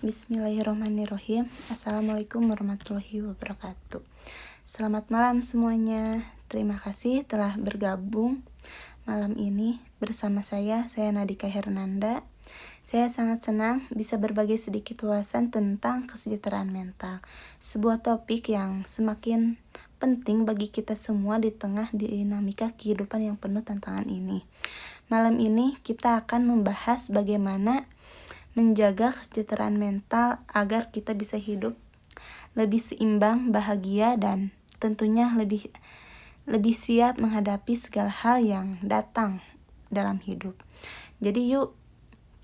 Bismillahirrahmanirrahim. Assalamualaikum warahmatullahi wabarakatuh. Selamat malam semuanya. Terima kasih telah bergabung malam ini bersama saya Nadika Hernanda. Saya sangat senang bisa berbagi sedikit wawasan tentang kesejahteraan mental, sebuah topik yang semakin penting bagi kita semua di tengah dinamika kehidupan yang penuh tantangan ini. Malam ini kita akan membahas bagaimana menjaga kesejahteraan mental agar kita bisa hidup lebih seimbang, bahagia, dan tentunya lebih siap menghadapi segala hal yang datang dalam hidup. Jadi yuk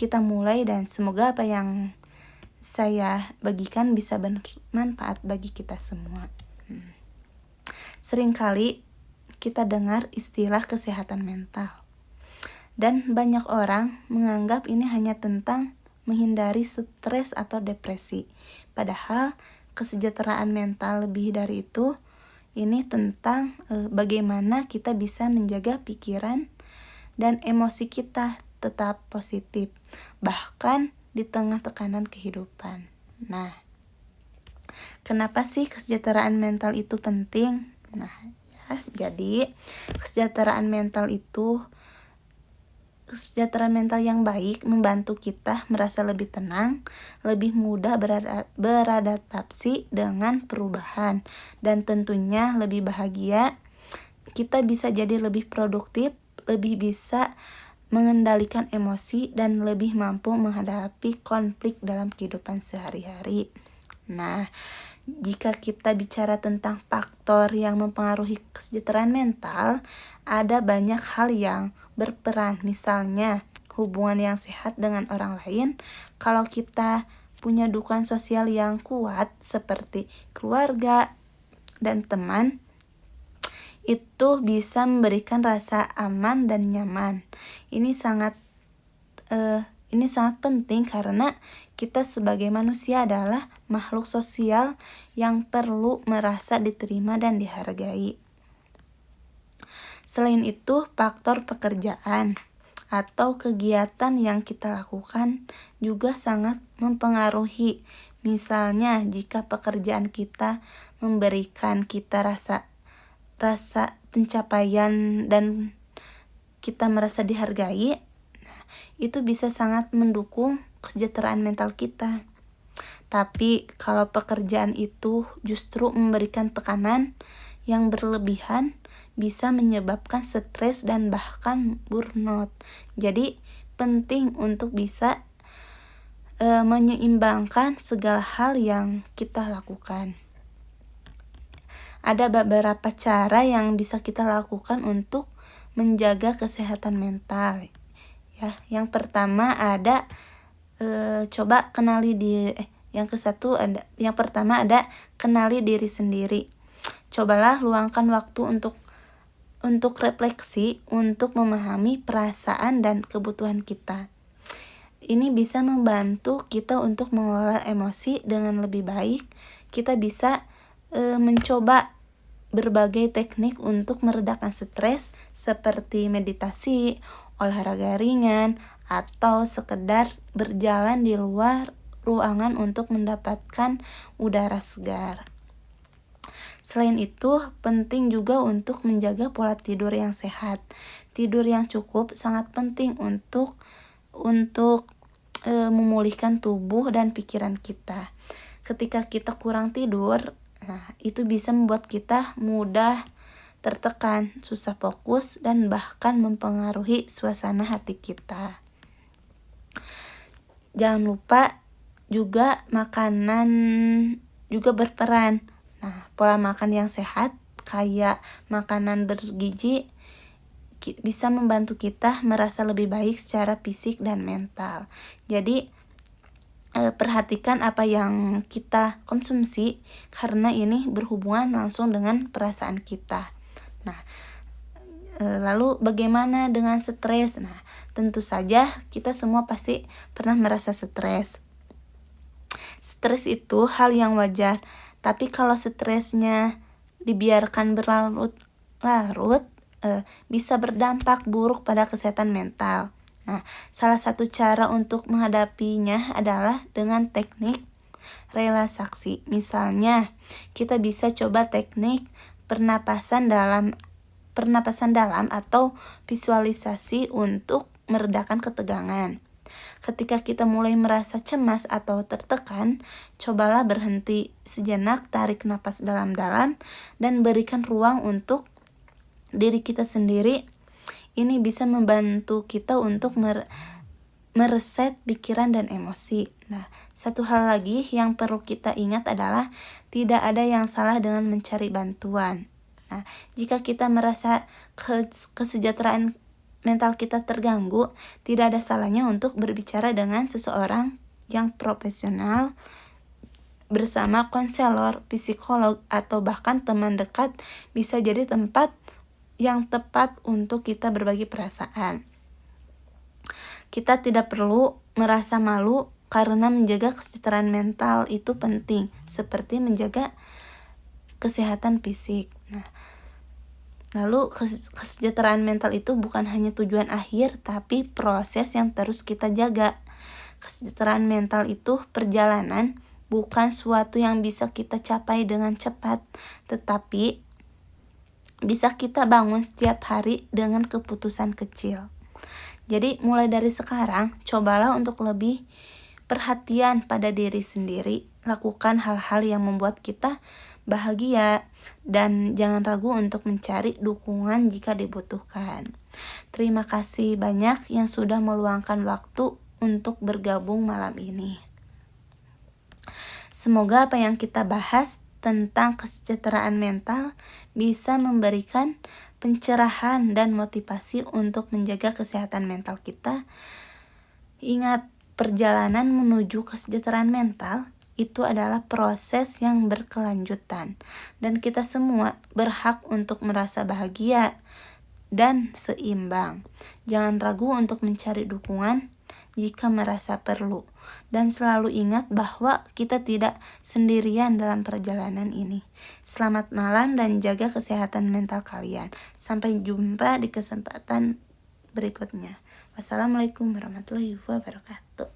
kita mulai, dan semoga apa yang saya bagikan bisa bermanfaat bagi kita semua. Seringkali kita dengar istilah kesehatan mental, dan banyak orang menganggap ini hanya tentang menghindari stres atau depresi. Padahal kesejahteraan mental lebih dari itu. Ini tentang bagaimana kita bisa menjaga pikiran dan emosi kita tetap positif, bahkan di tengah tekanan kehidupan. Nah, kenapa sih kesejahteraan mental itu penting? Jadi kesejahteraan mental yang baik membantu kita merasa lebih tenang, lebih mudah beradaptasi dengan perubahan, dan tentunya lebih bahagia. Kita bisa jadi lebih produktif, lebih bisa mengendalikan emosi, dan lebih mampu menghadapi konflik dalam kehidupan sehari-hari. Nah, jika kita bicara tentang faktor yang mempengaruhi kesejahteraan mental, ada banyak hal yang berperan. Misalnya, hubungan yang sehat dengan orang lain. Kalau kita punya dukungan sosial yang kuat seperti keluarga dan teman, itu bisa memberikan rasa aman dan nyaman. Ini sangat penting karena kita sebagai manusia adalah makhluk sosial yang perlu merasa diterima dan dihargai. Selain itu, faktor pekerjaan atau kegiatan yang kita lakukan juga sangat mempengaruhi. Misalnya, jika pekerjaan kita memberikan kita rasa pencapaian dan kita merasa dihargai, itu bisa sangat mendukung kesejahteraan mental kita. Tapi kalau pekerjaan itu justru memberikan tekanan yang berlebihan, bisa menyebabkan stres dan bahkan burnout. Jadi penting untuk bisa menyeimbangkan segala hal yang kita lakukan. Ada beberapa cara yang bisa kita lakukan untuk menjaga kesehatan mental. Yang pertama ada kenali diri sendiri. Cobalah luangkan waktu untuk refleksi, untuk memahami perasaan dan kebutuhan kita. Ini bisa membantu kita untuk mengelola emosi dengan lebih baik. Kita bisa mencoba berbagai teknik untuk meredakan stres seperti meditasi, olahraga ringan, atau sekedar berjalan di luar ruangan untuk mendapatkan udara segar. Selain itu, penting juga untuk menjaga pola tidur yang sehat. Tidur yang cukup sangat penting untuk memulihkan tubuh dan pikiran kita. Ketika kita kurang tidur, itu bisa membuat kita mudah tertekan, susah fokus, dan bahkan mempengaruhi suasana hati kita. Jangan lupa juga makanan juga berperan. Pola makan yang sehat kayak makanan bergizi bisa membantu kita merasa lebih baik secara fisik dan mental. Jadi perhatikan apa yang kita konsumsi karena ini berhubungan langsung dengan perasaan kita. Lalu bagaimana dengan stres? Tentu saja kita semua pasti pernah merasa stres. Stres itu hal yang wajar. Tapi kalau stresnya dibiarkan berlarut-larut, bisa berdampak buruk pada kesehatan mental. Nah, salah satu cara untuk menghadapinya adalah dengan teknik relaksasi. Misalnya, kita bisa coba teknik pernapasan dalam atau visualisasi untuk meredakan ketegangan. Ketika kita mulai merasa cemas atau tertekan, cobalah berhenti sejenak, tarik napas dalam-dalam, dan berikan ruang untuk diri kita sendiri. Ini bisa membantu kita untuk mereset pikiran dan emosi. Nah, satu hal lagi yang perlu kita ingat adalah tidak ada yang salah dengan mencari bantuan. Nah, jika kita merasa kesejahteraan mental kita terganggu, tidak ada salahnya untuk berbicara dengan seseorang yang profesional, bersama konselor, psikolog, atau bahkan teman dekat bisa jadi tempat yang tepat untuk kita berbagi perasaan. Kita tidak perlu merasa malu karena menjaga kesejahteraan mental itu penting, seperti menjaga kesehatan fisik. Nah, lalu kesejahteraan mental itu bukan hanya tujuan akhir, tapi proses yang terus kita jaga. Kesejahteraan mental itu perjalanan, bukan suatu yang bisa kita capai dengan cepat, tetapi bisa kita bangun setiap hari dengan keputusan kecil. Jadi mulai dari sekarang, cobalah untuk lebih perhatian pada diri sendiri. Lakukan hal-hal yang membuat kita bahagia dan jangan ragu untuk mencari dukungan jika dibutuhkan. Terima kasih banyak yang sudah meluangkan waktu untuk bergabung malam ini. Semoga apa yang kita bahas tentang kesejahteraan mental bisa memberikan pencerahan dan motivasi untuk menjaga kesehatan mental kita. Ingat, perjalanan menuju kesejahteraan mental itu adalah proses yang berkelanjutan, dan kita semua berhak untuk merasa bahagia dan seimbang. Jangan ragu untuk mencari dukungan jika merasa perlu, dan selalu ingat bahwa kita tidak sendirian dalam perjalanan ini. Selamat malam dan jaga kesehatan mental kalian. Sampai jumpa di kesempatan berikutnya. Wassalamualaikum warahmatullahi wabarakatuh.